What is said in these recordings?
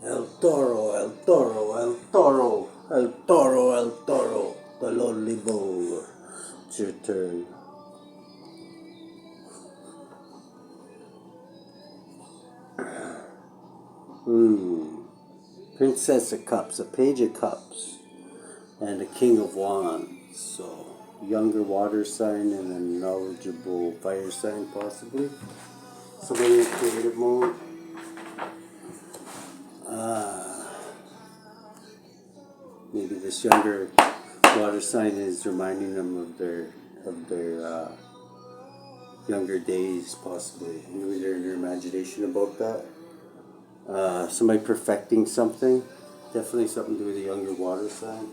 El Toro, El Toro, El Toro, El Toro, El Toro, the lonely bull. It's your turn. Princess of Cups, a Page of Cups, and a King of Wands. So, younger water sign and a knowledgeable fire sign, possibly. Somebody in creative mode. Maybe this younger water sign is reminding them of their younger days, possibly. Maybe they're in their imagination about that. Somebody perfecting something. Definitely something to do with a younger water sign.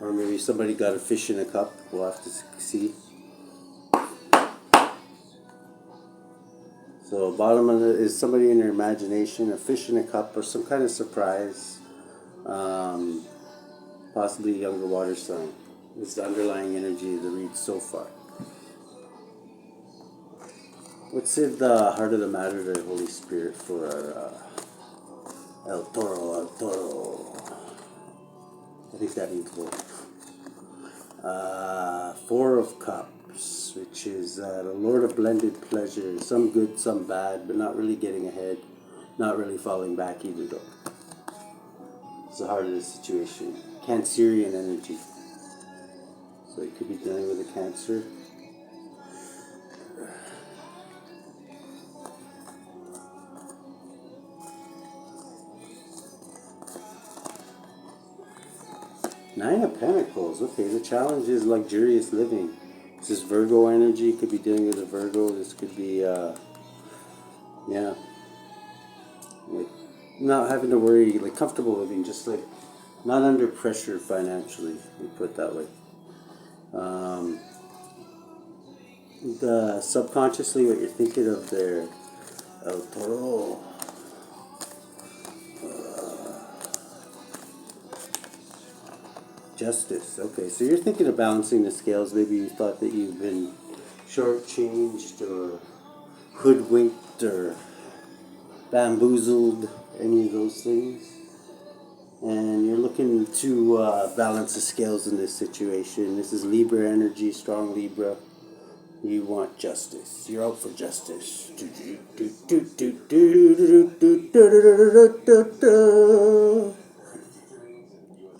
Or maybe somebody got a fish in a cup. We'll have to see. So bottom of it is somebody in their imagination, a fish in a cup, or some kind of surprise. Possibly a younger water sign. It's the underlying energy of the read so far. What's in the heart of the matter there, Holy Spirit, for our El Toro, El Toro? I think that means both. Four of Cups, which is the Lord of blended pleasure. Some good, some bad, but not really getting ahead. Not really falling back either, though. It's the heart of the situation. Cancerian energy. So you could be dealing with a Cancer. Nine of Pentacles. Okay, the challenge is luxurious living. This is Virgo energy. Could be dealing with a Virgo. This could be, yeah, like not having to worry, like comfortable living, just like not under pressure financially. We put it that way. The subconsciously, what you're thinking of there, El Torro. Justice. Okay, so you're thinking of balancing the scales. Maybe you thought that you've been shortchanged or hoodwinked or bamboozled, any of those things. And you're looking to balance the scales in this situation. This is Libra energy, strong Libra. You want justice. You're out for justice.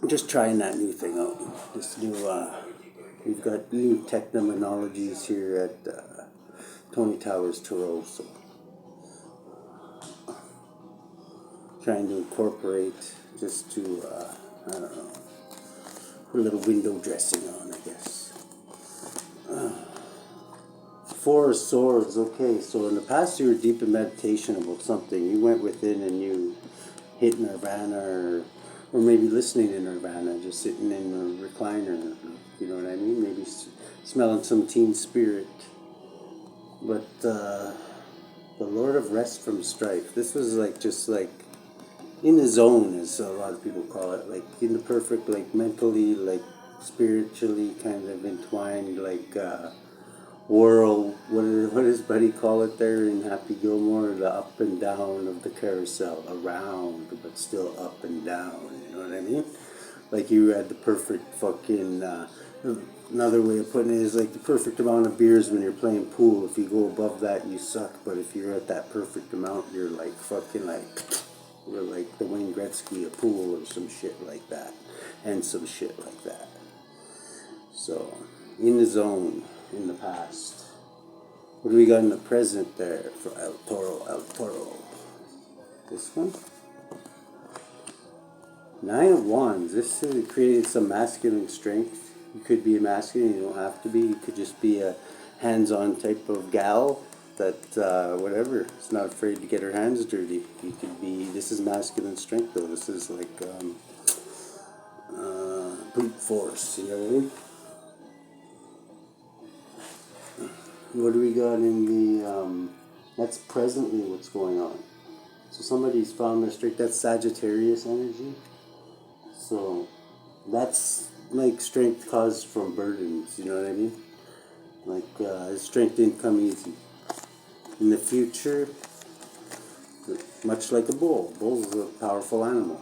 Just trying that new thing out. This new, we've got new technologies here at TAURUS, Torro. So trying to incorporate just to, I don't know, put a little window dressing on, I guess. Four of Swords. Okay, so in the past you were deep in meditation about something. You went within and you hit Nirvana, or maybe listening to Nirvana, just sitting in a recliner. You know what I mean? Maybe smelling some Teen Spirit. But the Lord of Rest from Strife. This was like just like in the zone, as a lot of people call it, like in the perfect, like mentally, like spiritually kind of entwined, like whirl. What does Buddy call it there in Happy Gilmore? The up and down of the carousel, around but still up and down. You know what I mean? Like you had the perfect fucking. Another way of putting it is like the perfect amount of beers when you're playing pool. If you go above that, you suck. But if you're at that perfect amount, you're like fucking like. Or like the Wayne Gretzky a pool or some shit like that. And some shit like that. So, in the zone, in the past. What do we got in the present there for El Toro, El Toro? This one? Nine of Wands. This created some masculine strength. You could be a masculine, you don't have to be. You could just be a hands-on type of gal that whatever, is not afraid to get her hands dirty. You could be, this is masculine strength though. This is like brute force, you know what I mean? What do we got in the, that's presently what's going on. So somebody's found their strength. That's Sagittarius energy. So that's like strength caused from burdens, you know what I mean? Like strength didn't come easy. In the future, much like a bull. Bull's a powerful animal.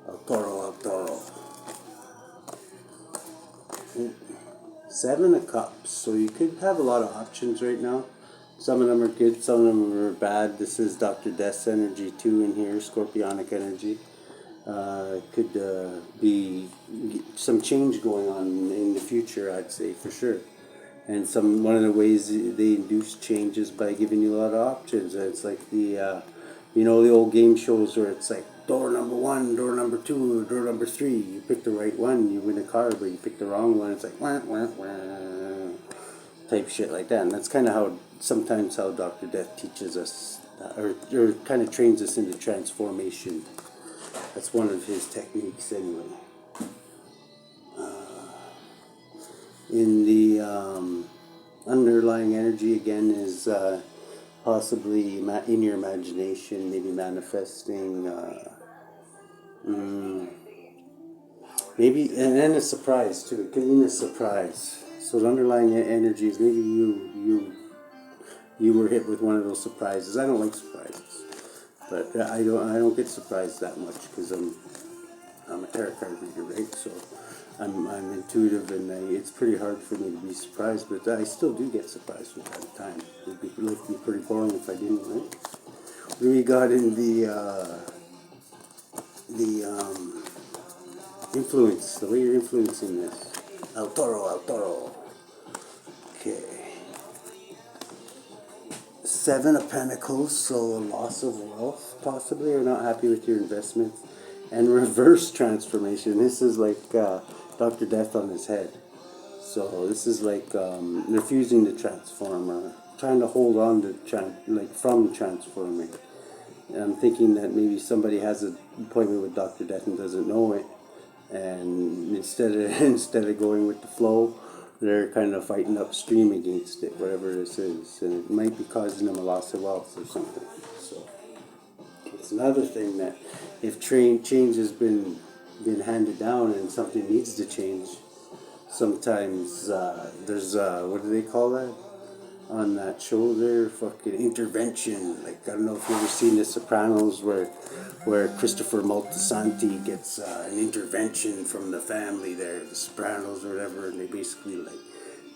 El Toro, El Toro. Seven of Cups. So you could have a lot of options right now. Some of them are good, some of them are bad. This is Dr. Death's energy too in here, Scorpionic energy. Could be some change going on in the future, I'd say, for sure. And one of the ways they induce change is by giving you a lot of options. It's like the the old game shows where it's like door number 1, door number 2, door number 3. You pick the right one, you win a car, but you pick the wrong one, it's like wah, wah, wah, type shit like that. And that's kind of how Dr. Death teaches us, or kind of trains us into transformation. That's one of his techniques anyway. In the underlying energy again is possibly in your imagination, maybe manifesting, maybe, and then a surprise too. It can mean a surprise. So the underlying energy is maybe you were hit with one of those surprises. I don't like surprises, but I don't get surprised that much because I'm a tarot card reader, right? So I'm intuitive, and it's pretty hard for me to be surprised, but I still do get surprised from time to time. It'd be pretty boring if I didn't, right? We got in the influence, the way you're influencing this. El Toro, El Toro. Okay. 7 of Pentacles, so a loss of wealth, possibly, or not happy with your investments. And reverse transformation. This is like Dr. Death on his head. So this is like refusing to transform, or trying to hold on to from transforming. I'm thinking that maybe somebody has an appointment with Dr. Death and doesn't know it, and instead of going with the flow, they're kind of fighting upstream against it, whatever this is, and it might be causing them a loss of wealth or something. So it's another thing that if change has been handed down and something needs to change, sometimes there's what do they call that on that show there? Fucking intervention. Like, I don't know if you've ever seen The Sopranos, where Christopher Moltisanti gets an intervention from the family there, the Sopranos or whatever, and they basically like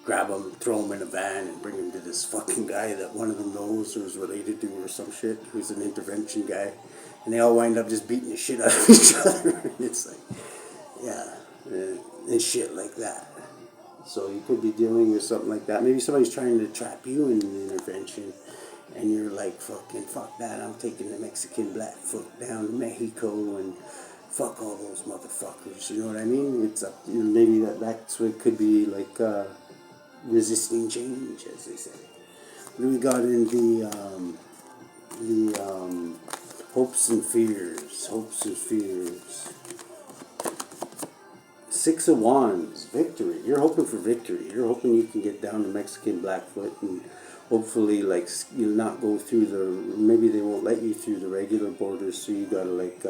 grab him, throw him in a van, and bring him to this fucking guy that one of them knows or is related to or some shit, who's an intervention guy, and they all wind up just beating the shit out of each other. It's like, yeah, and shit like that. So you could be dealing with something like that. Maybe somebody's trying to trap you in an intervention, and you're like, fuck that, I'm taking the Mexican Blackfoot down to Mexico, and fuck all those motherfuckers, you know what I mean? It's up, maybe that's what it could be, like resisting change, as they say. Then we got in the hopes and fears. 6 of Wands, victory. You're hoping for victory. You're hoping you can get down to Mexican Blackfoot and hopefully, like, you'll not go through maybe they won't let you through the regular borders, so you gotta, like,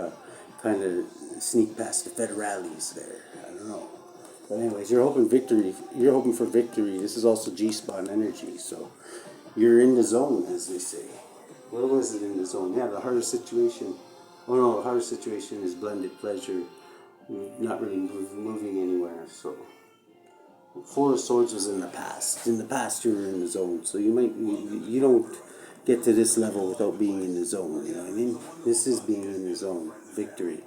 kind of sneak past the federales there. I don't know. But anyways, you're hoping victory. You're hoping for victory. This is also G-spot energy, so you're in the zone, as they say. Where was it in the zone? Yeah, the hardest situation. Oh no, the hardest situation is blended pleasure. Not really moving anywhere. So 4 of Swords was in the past. In the past, you were in the zone, so you don't get to this level without being in the zone. You know what I mean? This is being in the zone. Victory.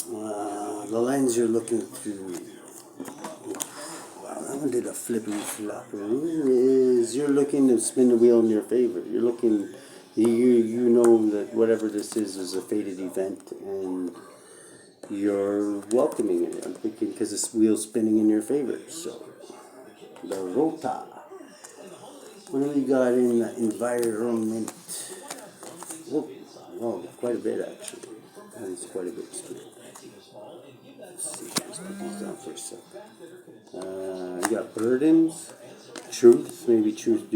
The lens you're looking through. Wow, that one did a flippy flopper. Is you're looking to spin the wheel in your favor. You're looking. You know that whatever this is a fated event, and you're welcoming it. I'm thinking because this wheel's spinning in your favor. So the rota. What do we got in the environment? Oh, quite a bit actually. That is quite a bit straight. Let's see, let's put these down for a second. You got burdens, truth, maybe truth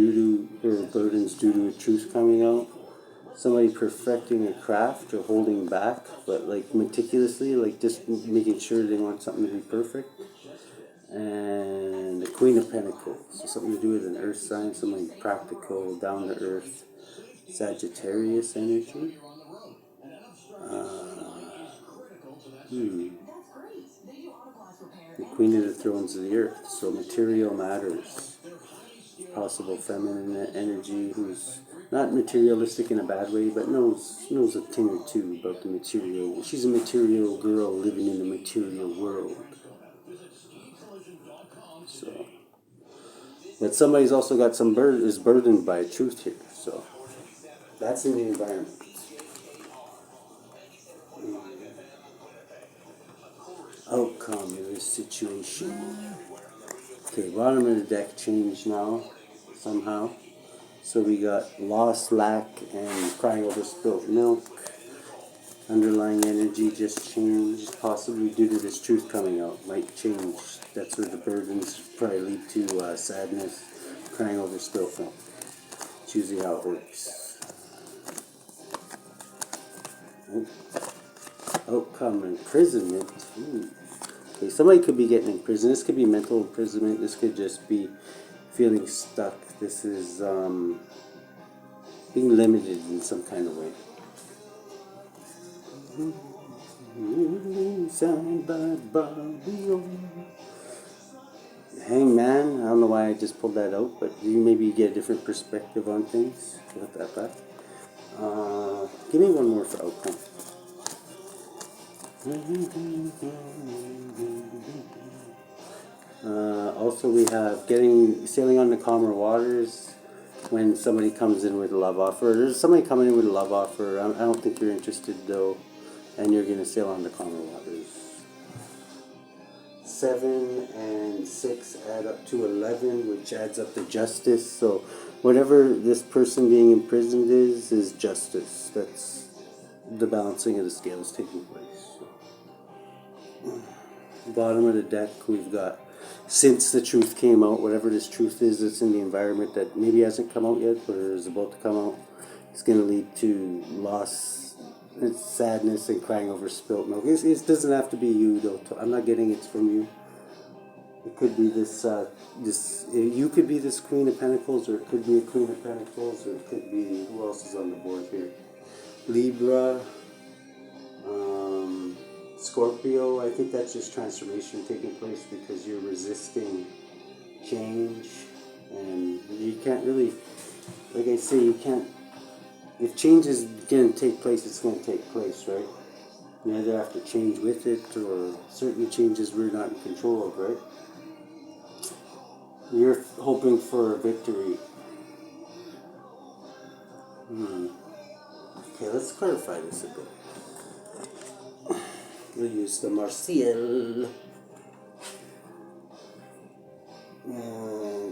or burdens due to a truth coming out. Somebody perfecting a craft or holding back, but like meticulously, like just making sure they want something to be perfect. And the Queen of Pentacles. So something to do with an earth sign, something practical, down to earth. Sagittarius energy. The Queen of the Thrones of the Earth. So material matters. Possible feminine energy who's not materialistic in a bad way, but knows a thing or two about the material. She's a material girl living in the material world. So, but somebody's also got is burdened by truth here. So that's in the environment. Outcome of this situation. Okay, bottom of the deck changed now, somehow. So we got loss, lack, and crying over spilt milk. Underlying energy just changed, possibly due to this truth coming out. Might change. That's where the burdens probably lead to sadness, crying over spilt milk. It's usually how it works. Outcome imprisonment. Okay, somebody could be getting imprisoned. This could be mental imprisonment. This could just be feeling stuck. This is being limited in some kind of way. Sound by Bobby. Hangman. I don't know why I just pulled that out, but you maybe get a different perspective on things. Let that back. Give me one more for outcome. Also, we have sailing on the calmer waters. When somebody comes in with a love offer, there's somebody coming in with a love offer. I don't think you're interested though, and you're gonna sail on the calmer waters. 7 and 6 add up to 11, which adds up to justice. So whatever this person being imprisoned is justice. That's the balancing of the scales taking place. Bottom of the deck, we've got, since the truth came out, whatever this truth is that's in the environment that maybe hasn't come out yet, but is about to come out, it's going to lead to loss, sadness, and crying over spilt milk. It doesn't have to be you, though. I'm not getting it's from you. It could be you could be this Queen of Pentacles, or it could be a Queen of Pentacles, or it could be, who else is on the board here? Libra, Scorpio. I think that's just transformation taking place because you're resisting change, and you can't really, like I say, you can't, if change is going to take place, it's going to take place, right? You either have to change with it, or certain changes we're not in control of, right? You're hoping for a victory. Okay, let's clarify this a bit. We'll use the Martial.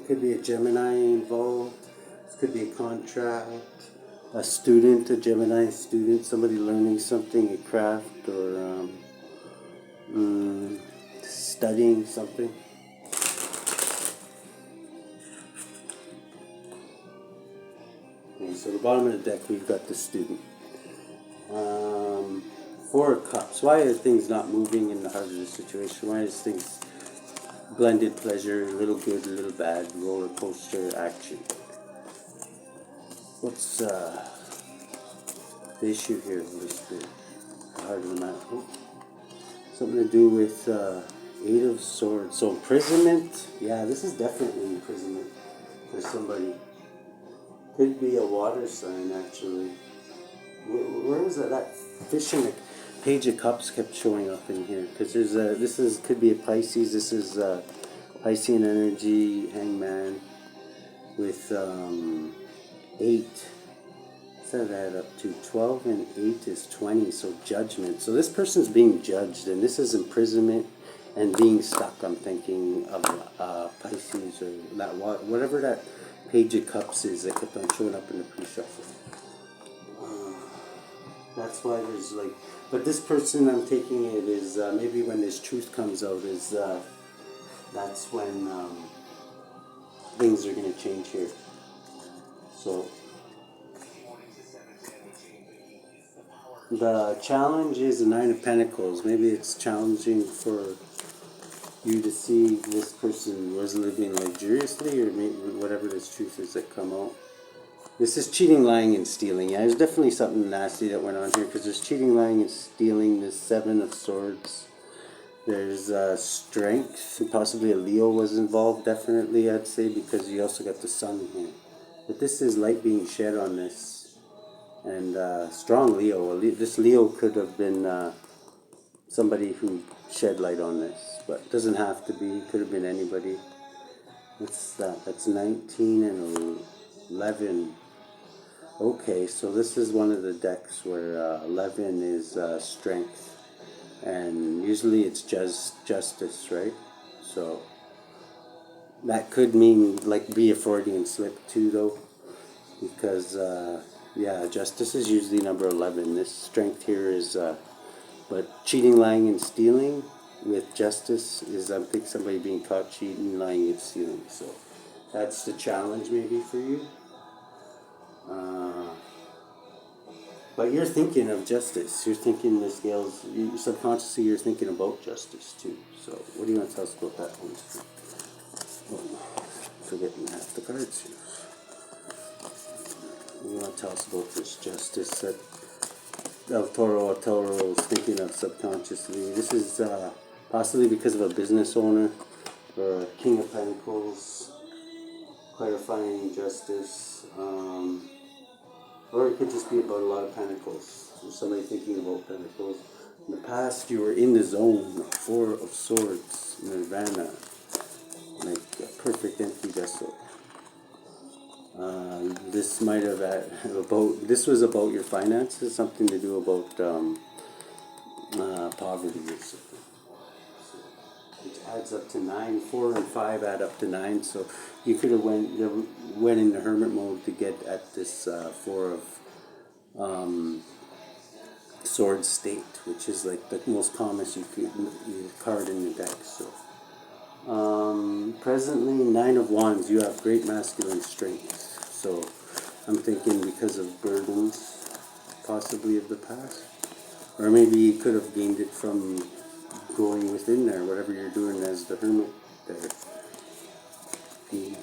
Could be a Gemini involved. This could be a contract. A student, a Gemini student, somebody learning something, a craft, or studying something. Okay, so the bottom of the deck, we've got the student. 4 of Cups. Why are things not moving in the heart of the situation? Why is things blended pleasure, a little good, a little bad, roller coaster action? What's the issue here, Holy Spirit? The heart of the matter. Oh. Something to do with 8 of Swords. So imprisonment. Yeah, this is definitely imprisonment for somebody. Could be a water sign, actually. Where was that fish in the Page of Cups kept showing up in here? Because could be a Pisces. This is Piscean energy, Hangman, with 8. What's that add up to? 12 and 8 is 20. So judgment. So this person's being judged, and this is imprisonment and being stuck. I'm thinking of Pisces, or that whatever that Page of Cups is that kept on showing up in the pre-shuffle. That's why there's like, but this person, I'm taking it is maybe when this truth comes out is that's when things are going to change here. So the challenge is the 9 of Pentacles. Maybe it's challenging for you to see this person was living luxuriously, or maybe whatever this truth is that come out. This is cheating, lying, and stealing. Yeah, there's definitely something nasty that went on here, because there's cheating, lying, and stealing. There's Seven of Swords. There's strength. Possibly a Leo was involved, definitely, I'd say, because you also got the Sun here. But this is light being shed on this. And strong Leo. This Leo could have been somebody who shed light on this. But it doesn't have to be. It could have been anybody. What's that? That's 19 and 11. Okay, so this is one of the decks where 11 is strength, and usually it's just justice, right? So that could mean like be a Freudian slip too, though, because yeah, justice is usually number 11. This strength here is, but cheating, lying, and stealing with justice is, I think, somebody being caught cheating, lying, and stealing. So that's the challenge maybe for you. But you're thinking of justice. You're thinking the scales. Subconsciously, you're thinking about justice too. So, what do you want to tell us about that one? Oh, forgetting half the cards here. What do you want to tell us about this justice that Torro is thinking of subconsciously? This is possibly because of a business owner or a King of Pentacles, clarifying justice. Or it could just be about a lot of pentacles. There's somebody thinking about pentacles. In the past, you were in the zone. Four of Swords, Nirvana, like a perfect empty vessel. This might have this was about your finances, something to do about poverty or something. Which adds up to 9. 4 and 5 add up to 9. So you could have went in the hermit mode to get at this 4 of Swords state, which is like the most common card in the deck. So presently 9 of Wands, you have great masculine strength. So I'm thinking because of burdens, possibly of the past, or maybe you could have gained it from going within there, whatever you're doing as the hermit there,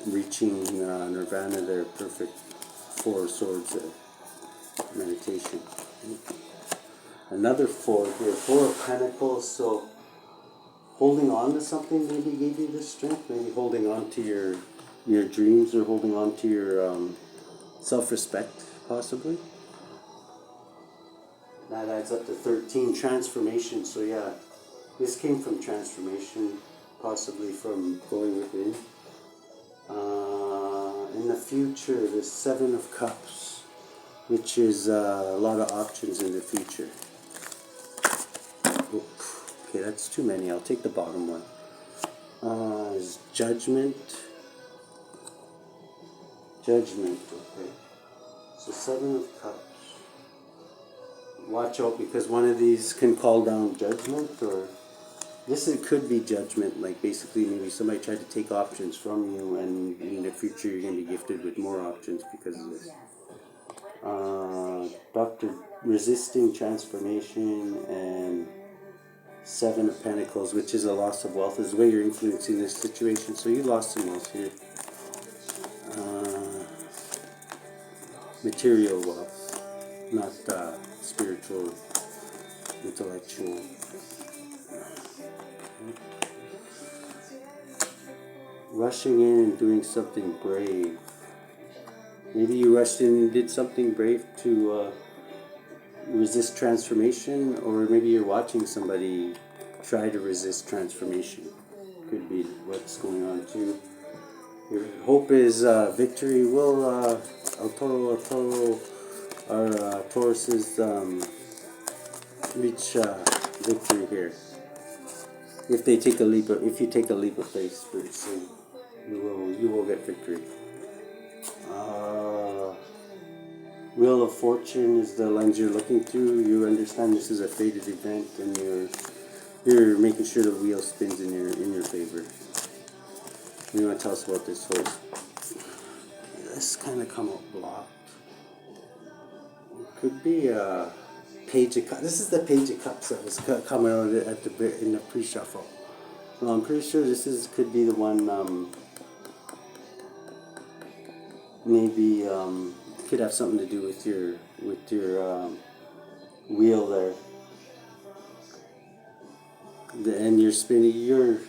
reaching nirvana there, perfect 4 of Swords meditation. Another 4 here, 4 of Pentacles. So holding on to something maybe gave you this strength, maybe holding on to your dreams, or holding on to your self-respect, possibly. That adds up to 13. Transformation. So yeah, this came from transformation, possibly from going within. In the future, the 7 of Cups, which is a lot of options in the future. Okay, that's too many. I'll take the bottom one. Is Judgment. Judgment, okay. So 7 of Cups. Watch out, because one of these can call down judgment, or it could be judgment, like basically maybe somebody tried to take options from you, and in the future you're going to be gifted with more options because of this. Doctor resisting transformation, and 7 of Pentacles, which is a loss of wealth, is the way you're influencing this situation. So you lost some wealth here. Material wealth, not spiritual, intellectual. Rushing in and doing something brave. Maybe you rushed in and did something brave to resist transformation, or maybe you're watching somebody try to resist transformation. Could be what's going on too. Your hope is victory. Will our Tauruses reach victory here? If you take a leap of faith, pretty soon you will get victory. Wheel of Fortune is the lens you're looking through. You understand this is a fated event, and you're making sure the wheel spins in your favor. What do you want to tell us about this horse? This kind of come out blocked. It could be a Page of Cups. This is the Page of Cups that was coming out in the pre-shuffle. Well, I'm pretty sure could be the one. Maybe could have something to do with your wheel there. And you're spinning. You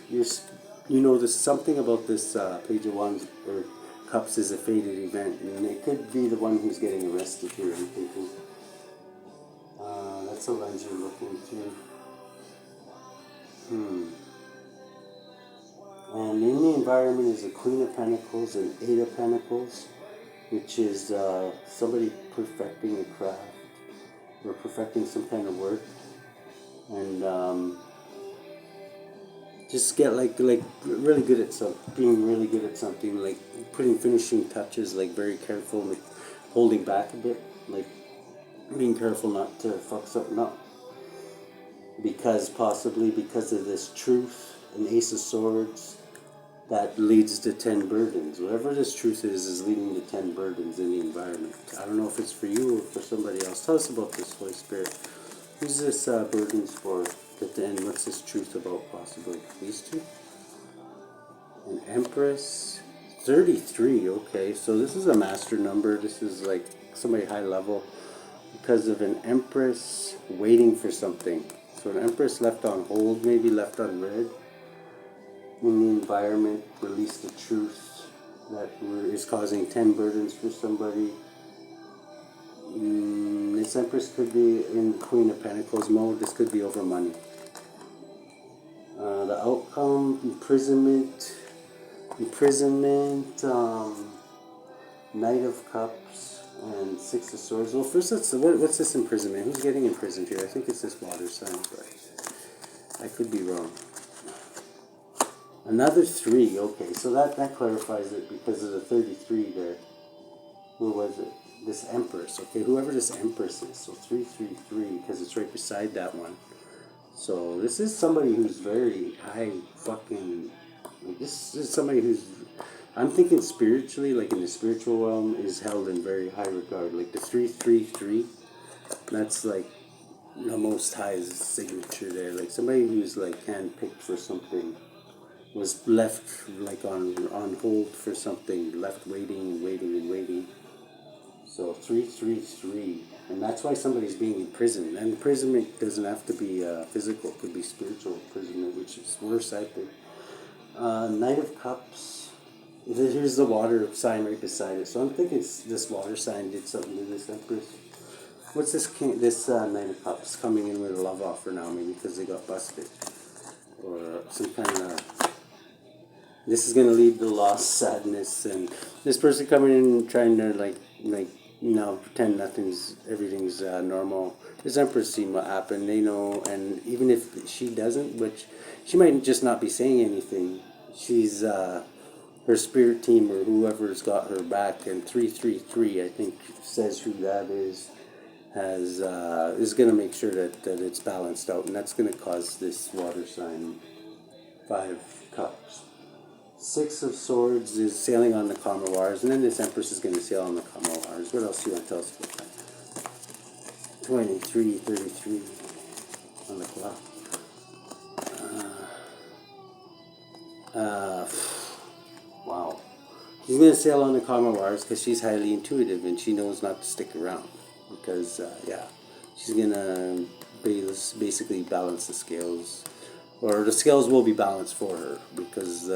know, there's something about this page of wands or cups is a fated event, and it could be the one who's getting arrested here. I'm thinking. That's a lens you're looking through. And in the environment is a Queen of Pentacles and Eight of Pentacles, which is somebody perfecting a craft or perfecting some kind of work, and just get like really good at being really good at something, like putting finishing touches, like very careful, like holding back a bit, like being careful not to fuck something up, possibly because of this truth, an Ace of Swords, that leads to 10 burdens. Whatever this truth is leading to 10 burdens in the environment. I don't know if it's for you or for somebody else. Tell us about this, Holy Spirit. Who's this burdens for at the end? What's this truth about, possibly? These two? An Empress. 33, okay. So this is a master number. This is like somebody high level. Because of an Empress waiting for something. So an Empress left on hold, maybe left on red. In the environment, release the truth that is causing 10 burdens for somebody. This Empress could be in Queen of Pentacles mode. This could be over money. The outcome, imprisonment, Knight of Cups, and Six of Swords. Well, first, what's this imprisonment? Who's getting imprisoned here? I think it's this water sign, but I could be wrong. Another 3, okay, so that clarifies it because of the 33 there. Who was it? This Empress, okay, whoever this Empress is. So 333, because it's right beside that one. So this is somebody who's very high fucking, like this is somebody who's, I'm thinking spiritually, like in the spiritual realm, is held in very high regard. Like the 333, that's like the most high signature there. Like somebody who's like handpicked for something. Was left like on hold for something, left waiting and waiting and waiting. So 333, and that's why somebody's being imprisoned. And imprisonment doesn't have to be physical; it could be spiritual imprisonment, which is worse, I think. Knight of Cups. Here's the water sign right beside it. So I'm thinking this water sign did something to this Empress. What's this Knight of Cups coming in with a love offer now? Maybe because they got busted, or some kind of. This is gonna lead to loss, sadness, and this person coming in trying to pretend everything's normal. This Empress seen what happened, they know, and even if she doesn't, which she might just not be saying anything, she's her spirit team or whoever's got her back. And 333, I think, says who that is. Is gonna make sure that it's balanced out, and that's gonna cause this water sign 5 cups. 6 of Swords is sailing on the calmer waters, and then this Empress is going to sail on the calmer waters. What else do you want to tell us about that? 23, 33 on the clock. Wow. She's going to sail on the calmer waters because she's highly intuitive and she knows not to stick around. Because, she's going to basically balance the scales. Or the scales will be balanced for her because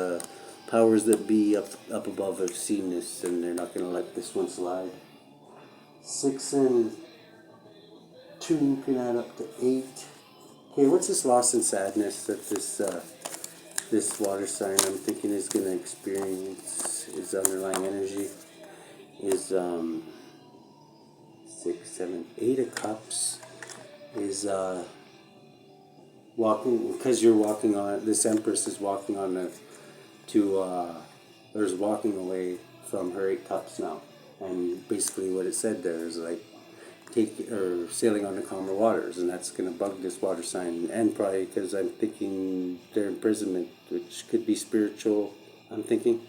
powers that be up above have seen this, and they're not going to let this one slide. 6 and 2 can add up to 8. Okay, what's this loss and sadness that this water sign I'm thinking is going to experience? Its underlying energy is 6, 7, 8 of Cups is walking, because you're walking on, this Empress is walking on walking away from her 8 cups now. And basically what it said there is like sailing on the calmer waters, and that's going to bug this water sign. And probably because I'm thinking their imprisonment, which could be spiritual, I'm thinking.